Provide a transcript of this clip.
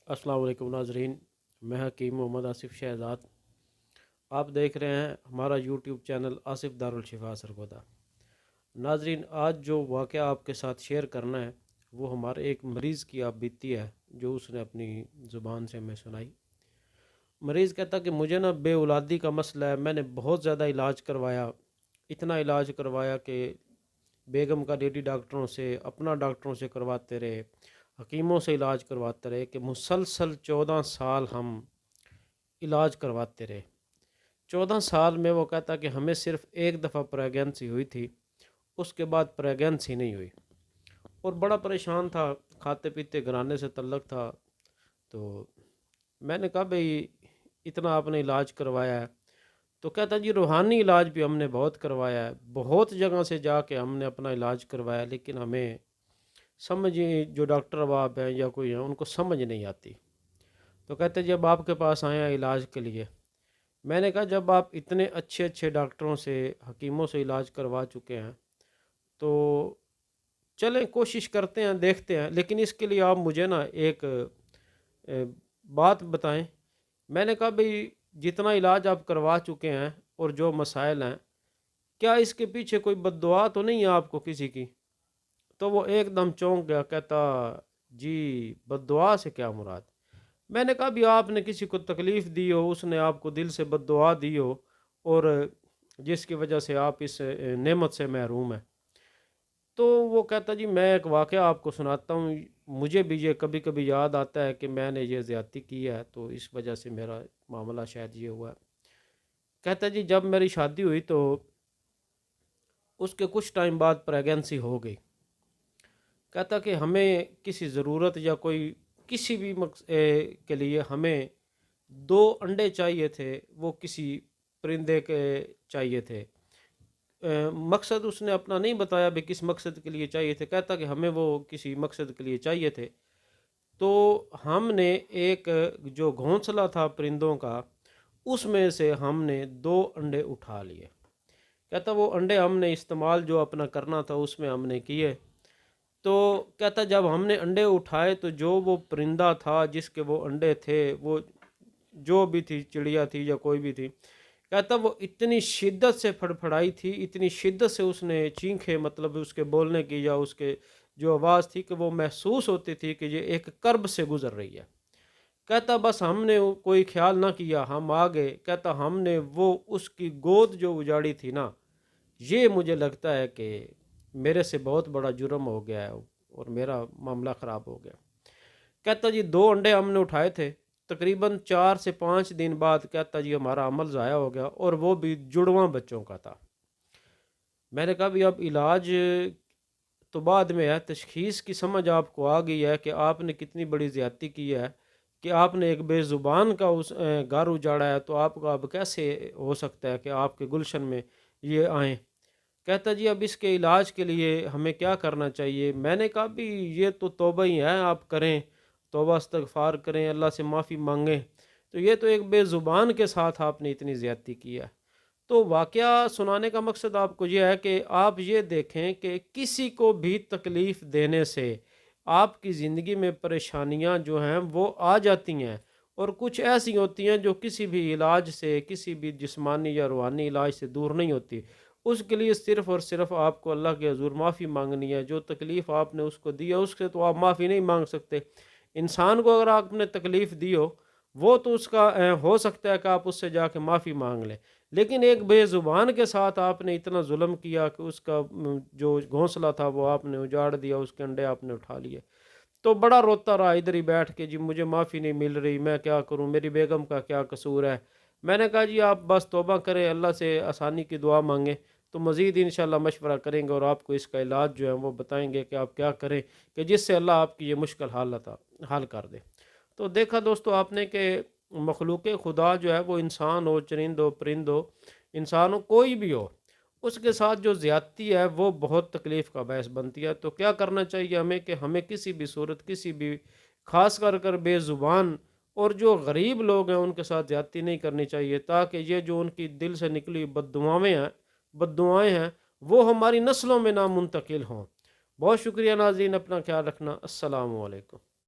अस्सलाम वालेकुम नाजरीन। मैं हकीम मोहम्मद आसिफ शहजाद। आप देख रहे हैं हमारा यूट्यूब चैनल आसिफ दारुल शिफा सरगोदा। नाजरीन, आज जो वाक़या आपके साथ शेयर करना है वो हमारे एक मरीज़ की आप बीती है जो उसने अपनी ज़ुबान से हमें सुनाई। मरीज़ कहता कि मुझे ना बे औलादी का मसला है, मैंने बहुत ज़्यादा इलाज करवाया, इतना इलाज करवाया कि बेगम का डेडी डॉक्टरों से, अपना डॉक्टरों से करवाते रहे, हकीमों से इलाज करवाते रहे कि मुसलसल 14 साल हम इलाज करवाते रहे। 14 साल में वो कहता कि हमें सिर्फ एक दफ़ा प्रेगनेंसी हुई थी, उसके बाद प्रेगनेंसी नहीं हुई और बड़ा परेशान था, खाते पीते घराने से तल्लक था। तो मैंने कहा भाई इतना आपने इलाज करवाया है, तो कहता जी रूहानी इलाज भी हमने बहुत करवाया है, बहुत जगह से जाके हमने अपना इलाज करवाया, लेकिन हमें समझ जो डॉक्टर अहबाब हैं या कोई है उनको समझ नहीं आती। तो कहते जब आपके पास आए हैं इलाज के लिए, मैंने कहा जब आप इतने अच्छे अच्छे डॉक्टरों से, हकीमों से इलाज करवा चुके हैं तो चलें कोशिश करते हैं, देखते हैं, लेकिन इसके लिए आप मुझे ना एक बात बताएं। मैंने कहा भाई जितना इलाज आप करवा चुके हैं और जो मसाइल हैं, क्या इसके पीछे कोई बद्दुआ तो नहीं है आपको किसी की? तो वो एकदम चौंक गया, कहता जी बद्दुआ से क्या मुराद? मैंने कहा भी आपने किसी को तकलीफ़ दी हो, उसने आपको दिल से बद्दुआ दी हो और जिसकी वजह से आप इस नेमत से महरूम हैं। तो वो कहता जी मैं एक वाक़या आपको सुनाता हूँ, मुझे भी ये कभी कभी याद आता है कि मैंने ये ज़्यादती की है तो इस वजह से मेरा मामला शायद ये हुआ है। कहता जी जब मेरी शादी हुई तो उसके कुछ टाइम बाद प्रेगनेंसी हो गई। कहता कि हमें किसी ज़रूरत या कोई किसी भी के लिए हमें 2 अंडे चाहिए थे, वो किसी परिंदे के चाहिए थे। मकसद उसने अपना नहीं बताया भी किस मकसद के लिए चाहिए थे, कहता कि हमें वो किसी मकसद के लिए चाहिए थे। तो हमने एक जो घोंसला था परिंदों का, उसमें से हमने 2 अंडे उठा लिए। कहता वो अंडे हमने इस्तेमाल जो अपना करना था उसमें हमने किए। तो कहता जब हमने अंडे उठाए तो जो वो परिंदा था जिसके वो अंडे थे, वो जो भी थी, चिड़िया थी या कोई भी थी, कहता वो इतनी शिद्दत से फड़फड़ाई थी, इतनी शिद्दत से उसने चीखे, मतलब उसके बोलने की या उसके जो आवाज़ थी कि वो महसूस होती थी कि ये एक कर्ब से गुजर रही है। कहता बस हमने कोई ख्याल ना किया, हम आ गए। कहता हमने वो उसकी गोद जो उजाड़ी थी ना, ये मुझे लगता है कि मेरे से बहुत बड़ा जुर्म हो गया है और मेरा मामला ख़राब हो गया। कहता जी 2 अंडे हमने उठाए थे, तकरीबन 4 से 5 दिन बाद कहता जी हमारा अमल ज़ाया हो गया और वो भी जुड़वा बच्चों का था। मैंने कहा भी अब इलाज तो बाद में है, तशखीस की समझ आपको आ गई है कि आपने कितनी बड़ी ज़्यादती की है कि आपने एक बेज़ुबान का उस घर उजाड़ा है, तो आपका अब कैसे हो सकता है कि आपके गुलशन में ये आएँ? कहता जी अब इसके इलाज के लिए हमें क्या करना चाहिए? मैंने कहा भी ये तो तौबा ही है, आप करें, तौबा इस्तगफार करें, अल्लाह से माफ़ी मांगें। तो ये तो एक बेज़ुबान के साथ आपने इतनी ज़्यादती की है। तो वाक़या सुनाने का मकसद आपको ये है कि आप ये देखें कि किसी को भी तकलीफ़ देने से आपकी ज़िंदगी में परेशानियाँ जो हैं वो आ जाती हैं, और कुछ ऐसी होती हैं जो किसी भी इलाज से, किसी भी जिस्मानी या रूहानी इलाज से दूर नहीं होती। उसके लिए सिर्फ़ और सिर्फ़ आपको अल्लाह के हज़ूर माफ़ी मांगनी है। जो तकलीफ़ आपने उसको दी है उससे तो आप माफ़ी नहीं मांग सकते। इंसान को अगर आपने तकलीफ़ दी हो, वो तो उसका हो सकता है कि आप उससे जाके माफ़ी मांग लें, लेकिन एक बेज़ुबान के साथ आपने इतना जुल्म किया कि उसका जो घोंसला था वो आपने उजाड़ दिया, उसके अंडे आपने उठा लिए। तो बड़ा रोता रहा इधर ही बैठ के, जी मुझे माफ़ी नहीं मिल रही, मैं क्या करूं, मेरी बेगम का क्या कसूर है। मैंने कहा जी आप बस तौबा करें, अल्लाह से आसानी की दुआ मांगें, तो मज़ीद इंशाल्लाह मशवरा करेंगे और आपको इसका इलाज जो है वो बताएंगे कि आप क्या करें कि जिससे अल्लाह आपकी ये मुश्किल हालत हल कर दे। तो देखा दोस्तों आपने कि मखलूक खुदा जो है वो इंसान हो, चरिंद हो, परिंद हो, इंसान हो, कोई भी हो, उसके साथ जो ज़्यादती है वो बहुत तकलीफ़ का बायस बनती है। तो क्या करना चाहिए हमें कि हमें किसी भी सूरत, किसी भी ख़ास कर बेज़ुबान और जो गरीब लोग हैं उनके साथ ज़्यादती नहीं करनी चाहिए, ताकि ये जो उनकी दिल से निकली बद्दुआएँ हैं वो हमारी नस्लों में ना मुंतकिल हों। बहुत शुक्रिया नाज़रीन, अपना ख्याल रखना। अस्सलामु अलैकुम।